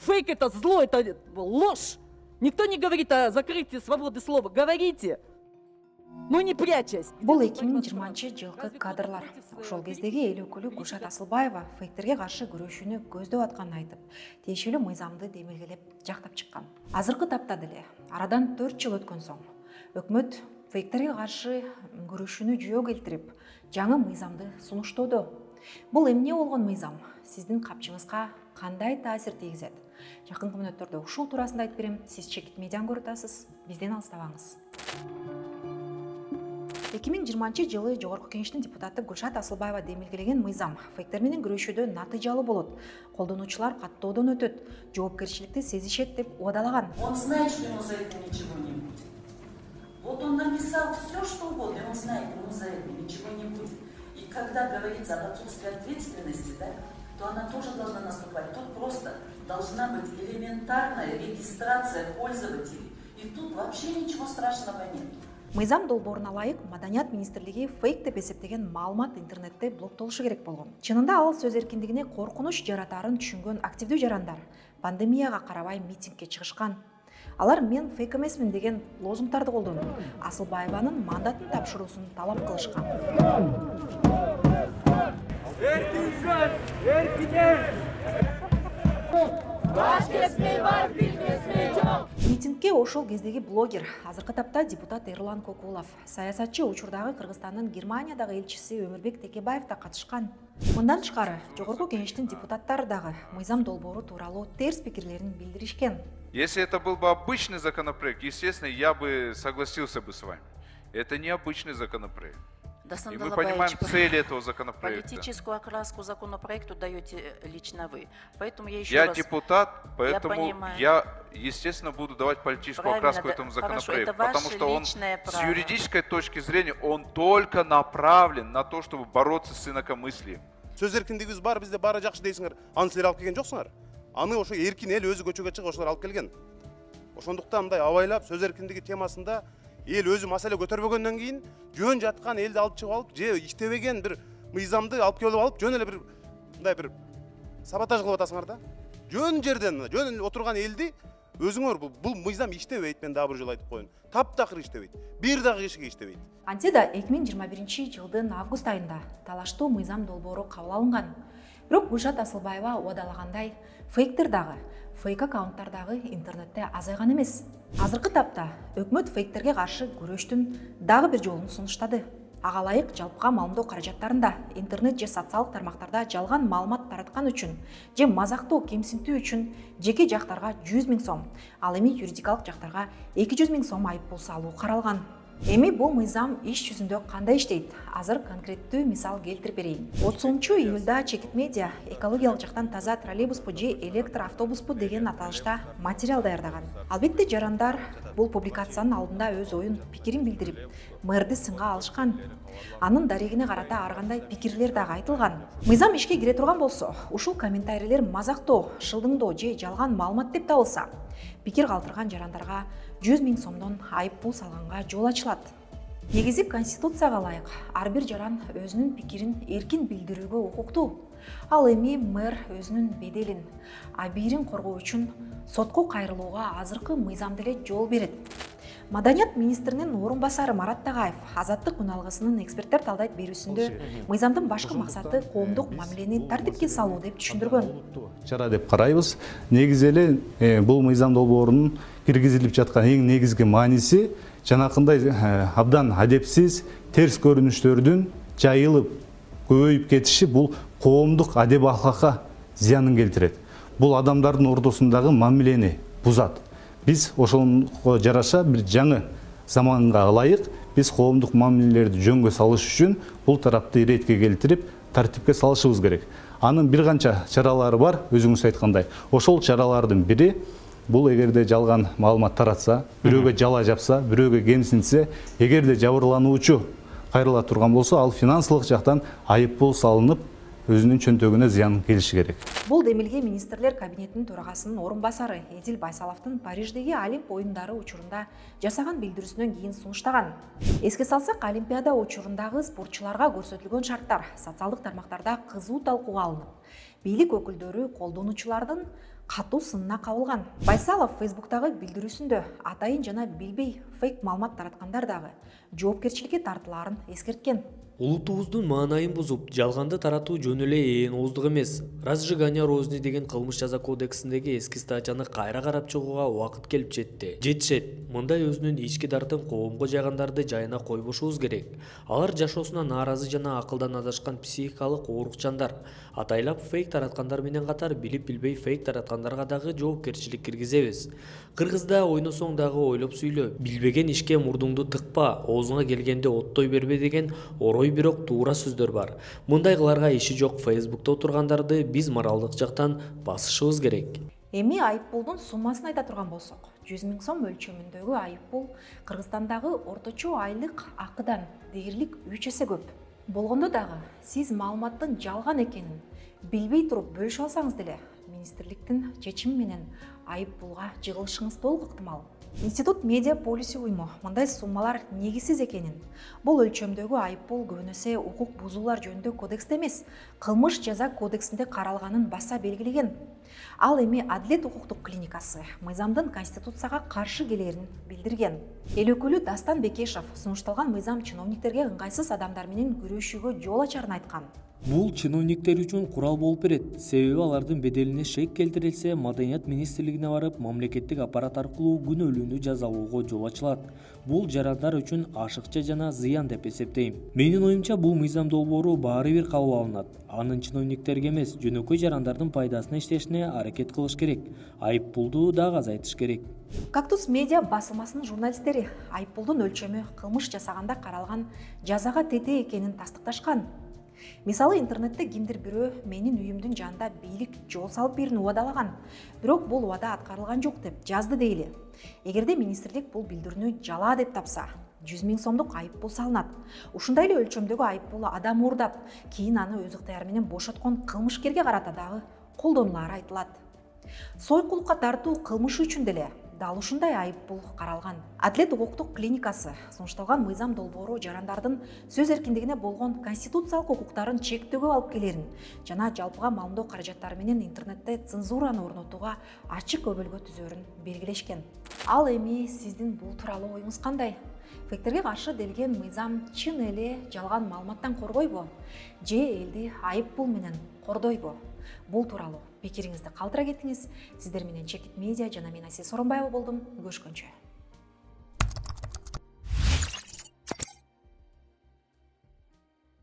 фейк, это зло, это ложь. Никто не говорит о закрытии свободы слова. Говорите, но не прячась. Бұл 2020 жылғы кадрлар. Ошол кездеги эл өкүлү Гүлшат Асылбаева фейктерге каршы күрөшүүнү көздөп атканын айтып, тиешелүү мыйзамды демилгелеп жактап чыккан. Азыркы тапта деле арадан 4 жыл өткөн соң өкмөт фейктерге каршы күрөшүүнү жүйөгө келтирип, жаңы мыйзамды сунуштоодо. Бул эмне болгон мыйзам? Сиздин капчыңызга кандай таасир тийгизет? Жакынкы мүнөттөрдө ушул туурасында айтып берем. Сиз Чекит медианы көрүп атасыз. Бизден алыстабаңыз. 2020 жылы Жогорку Кеңештин депутаты Гүлшат Асылбаева демилгелеген мыйзам фейктер менен күрөшүүдө натыйжалуу болот. Колдонуучулар каттоодон өтөт, жоопкерчиликти сезишет деп убадалаган. Он знает, что ему за это ничего не будет. Вот он написал все, что угодно, и он знает, ему за это ничего не будет. И когда говорится об отсутствии ответственности, да, то она тоже должна наступать. Тут просто должна быть элементарная регистрация пользователей. И тут вообще ничего страшного нет. Мыйзам долбооруна ылайык Маданият министрлиги фейк деп эсептеген маалымат интернетте блоктолушу керек болгон. Чынында ал сөз эркиндигине коркунуч жаратаарын түшүнгөн активдүү жарандар пандемияга карабай митингге чыгышкан. Алар мен фейк эмесмин деген лозунгдарды колдонуп, Асылбаеванын мандатын тапшыруусун талап кылышкан. Эркин сөз, эркине! Баш кесмей бар, билбесмей жок! Митингке ошол кездеги блогер, азыркы тапта депутат Эрлан Кокулов, саясатчы учурдагы Кыргызстандын Германиядагы элчиси Өмүрбек Текебаев да катышкан. Мындан тышкары, Жогорку Кеңештин депутаттары дагы мыйзам долбоору тууралуу терс пикирлерин билдиришкен. Если это был бы обычный законопроект, естественно, я бы согласился бы с вами. Это не обычный законопроект. И мы понимаем цели этого законопроекта. Политическую окраску законопроекту даете лично вы. Поэтому я еще Я раз... депутат, поэтому я, естественно, буду давать политическую окраску этому законопроекту. Потому что он с юридической точки зрения, он только направлен на то, чтобы бороться с инакомыслием. Сөз эркиндигибиз бар, бизде баары жакшы дейсиңер. Аны силер алып келген жоксуңар. Аны ошо эркин эл өзү көчөгө чыгып ошолор алып келген. Ошондуктан мындай абайлап сөз эркиндиги темасында эл өзү маселе көтөрбөгөндөн кийин жөн жаткан элди алып чыгып алып, же иштебеген бир мыйзамды алып келип алып, жөн эле бир мындай бир саботаж кылып атасыңар да. Жөн жерден, жөн эле отурган элди өзүңөр бул мыйзам иштебейт, мен дагы бир жолу айтып коеюн. Таптакыр иштебейт. Бир дагы кишиге иштебейт. Антсе да 2021 жылдын август айында талаштуу мыйзам долбоору кабыл алынган. Бирок Гүлшат Асылбаева убадалагандай, фейктер дагы, фейк аккаунттар дагы интернетте азайган эмес. Азыркы тапта өкмөт фейктерге каршы күрөштүн дагы бир жолун сунуштады. Ага ылайык жалпыга маалымдоо каражаттарында интернет же социалдык тармактарда жалган маалымат тараткан үчүн же мазактоо кемсинтүү үчүн жеке жактарга 100 000 сом, ал эми юридикалык жактарга 200 000 сом айыппул салуу каралган. Эми бул мыйзам иш жүзүндө кандай иштейт? Азыр конкреттүү мисал келтирип берейин. 30-июлда Чекит медиа экологиялык жактан таза троллейбуспу же электр автобуспу деген аталышта материал даярдаган. Албетте жарандар бул публикациянын алдында өз оюн, пикирин билдирип, мэрди сынга алышкан. Анын дарегине карата ар кандай пикирлер дагы айтылган. Мыйзам ишке кире турган болсо, ушул комментарийлер мазактоо, шылдыңдоо же жалган маалымат деп табылса, пикир калтырган жарандарга 100 000 сомдон айыппул салганга жол ачылат. Негизи Конституцияга ылайык ар бир жаран өзүнүн пикирин эркин билдирүүгө укуктуу. Ал эми мэр өзүнүн беделин, абийирин коргоо үчүн сотко кайрылууга азыркы мыйзам деле жол берет. Маданият министринин орун басары Марат Тагаев азаттык уналгысынын эксперттер талдайт берүүсүндө мыйзамдын башкы максаты коомдук мамилени тартипке салуу деп түшүндүргөн. Чара деп карайбыз. Негизи эле бул мыйзам долбоорунун киргизилип жаткан эң негизги мааниси жанакындай абдан адепсиз, терс көрүнүштөрдүн жайылып, көбөйүп кетиши бул коомдук адеп ахлакка зыянын келтирет. Бул адамдардын ортосундагы мамилени бузат. Биз ошого жараша бир жаңы заманга ылайык биз коомдук мамилелерди жөнгө салыш үчүн бул тарапты иретке келтирип, тартипке салышыбыз керек. Анын бир канча чаралары бар, өзүңүз айткандай. Ошол чаралардын бири бул эгерде жалган маалымат таратса, бирөөгө жала жапса, бирөөгө кемсинтсе, эгерде жабырлануучу кайрыла турган болсо, ал финансылык жактан айыппул салынып, өзүнүн чөнтөгүнө зыян келиши керек. Бул демилге министрлер кабинетинин төрагасынын орун басары Эдил Байсаловдун Париждеги Олимп оюндары учурунда жасаган билдирүүсүнөн кийин сунуштаган. Эске салсак, Олимпиада учурундагы спортчуларга көрсөтүлгөн шарттар социалдык тармактарда кызуу талкууга алынып, бийлик өкүлдөрү колдонуучулардын катуу сынына кабылган. Байсалов Фейсбуктагы билдирүүсүндө атайын жана билбей фейк маалымат тараткандар дагы жоопкерчиликке тартылаарын эскерткен. Улутубуздун маанайын бузуп, жалганды таратуу жөн эле ээн ооздук эмес. Разжигание розни деген кылмыш жаза кодексиндеги эски статьяны кайра карап чыгууга убакыт келип жетти. Жетишет. Мындай өзүнүн ички дартын коомго жайгандарды жайына койбошубуз керек. Алар жашоосуна нааразы жана акылдан адашкан психикалык оорукчандар. Атайлап фейк тараткандар менен катар билип билбей фейк тараткандарга дагы жоопкерчилик киргизебиз. Кыргызда ойносоң дагы ойлоп сүйлө. Билбеген ишке мурдуңду тыкпа, оозуңа келгенде оттой бербе деген орой бирок туура сөздөр бар. Мындайгыларга иши жок Фейсбукта отургандарды биз моралдык жактан басышыбыз керек. Эми айыппулдун суммасын айта турган болсок, 100 000 сом өлчөмүндөгү айыппул Кыргызстандагы орточо айлык акыдан дээрлик 3 эсе көп. Болгондо дагы сиз маалыматтын жалган экенин билбей туруп бөлүшүп алсаңыз деле, министрликтин чечими менен айыппулга жыгылышыңыз толук ыктымал. Институт медиа полиси уйму мындай суммалар негизсиз экенин, бул өлчөмдөгү айыппул көбүнесе укук бузуулар жөнүндө кодексте эмес, кылмыш жаза кодексинде каралганын баса белгилеген. Ал эми Адилет укуктук клиникасы мыйзамдын Конституцияга каршы келерин билдирген. Эл өкүлү Дастан Бекешев сунушталган мыйзам чиновниктерге ыңгайсыз адамдар менен күрөшүүгө жол ачарын айткан. Бул чиновниктер үчүн курал болуп берет. Себеби алардын беделине шек келтирилсе, Маданият министрлигине барып, мамлекеттик аппарат аркылуу күнөөлүүнү жазалоого жол ачылат. Бул жарандар үчүн ашыкча жана зыян деп эсептейм. Менин оюмча, бул мыйзам долбоору баары бир кабыл алынат. Анын чиновниктерге эмес, жөнөкөй жарандардын пайдасына иштешине аракет кылыш керек. Айыппулду дагы азайтыш керек. Кактус медиа басылмасынын журналисттери айыппулдун өлчөмү кылмыш жасаганда каралган жазага тете экенин тастыкташкан. Мисалы, интернетте кимдир бирөө менин үйүмдүн жанында бийлик жол салып берүүнү убадалаган, бирок бул убада аткарылган жок деп жазды дейли. Эгерде министрлик бул билдирүүнү жалаа деп тапса, 100 000 сомдук айыппул салынат. Ушундай эле өлчөмдөгү айыппул адам уурдап, кийин аны өз ыктыяры менен бошоткон кылмышкерге карата дагы колдонулары айтылат. Сойкулукка тартуу кылмышы үчүн деле дал ушундай айыппул каралган. Адилет укуктук клиникасы сунушталган мыйзам долбоору жарандардын сөз эркиндигине болгон конституциялык укуктарын чектөөгө алып келерин жана жалпыга маалымдоо каражаттары менен интернетте цензураны орнотууга ачык өбөлгө түзөрүн белгилешкен. Ал эми сиздин бул тууралуу оюңуз кандай? Фейктерге каршы делген мыйзам чын эле жалган маалыматтан коргойбу? Же элди айыппул менен кордойбу? Бул тууралуу пикириңизди калтыра кетиңиз. Сиздер менен Чекит медиа жана мен Асия Соронбаева болдум. Көрүшкөнчө.